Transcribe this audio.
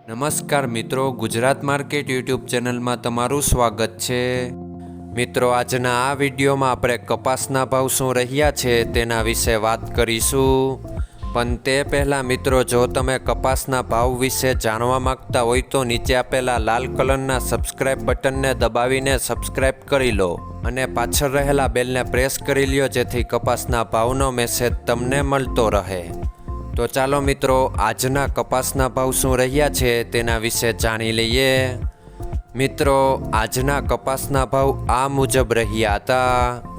નમસ્કાર મિત્રો, Gujarat market YouTube ચેનલમાં તમારું સ્વાગત છે। મિત્રો, આજના આ વિડીયોમાં આપણે કપાસના ભાવ શું રહ્યા છે તેના વિશે વાત કરીશું। પણ તે પહેલાં મિત્રો, જો તમે કપાસના ભાવ વિશે જાણવા માંગતા હોય તો નીચે આપેલા લાલ કલરના સબસ્ક્રાઇબ બટનને દબાવીને સબસ્ક્રાઇબ કરી લો અને પાછળ રહેલા બેલને પ્રેસ કરી લ્યો, જેથી કપાસના ભાવનો મેસેજ તમને મળતો રહે। તો ચાલો મિત્રો, આજના કપાસના ભાવ શું રહ્યા છે તેના વિશે જાણી લઈએ। મિત્રો, આજના કપાસના ભાવ આ મુજબ રહ્યા હતા।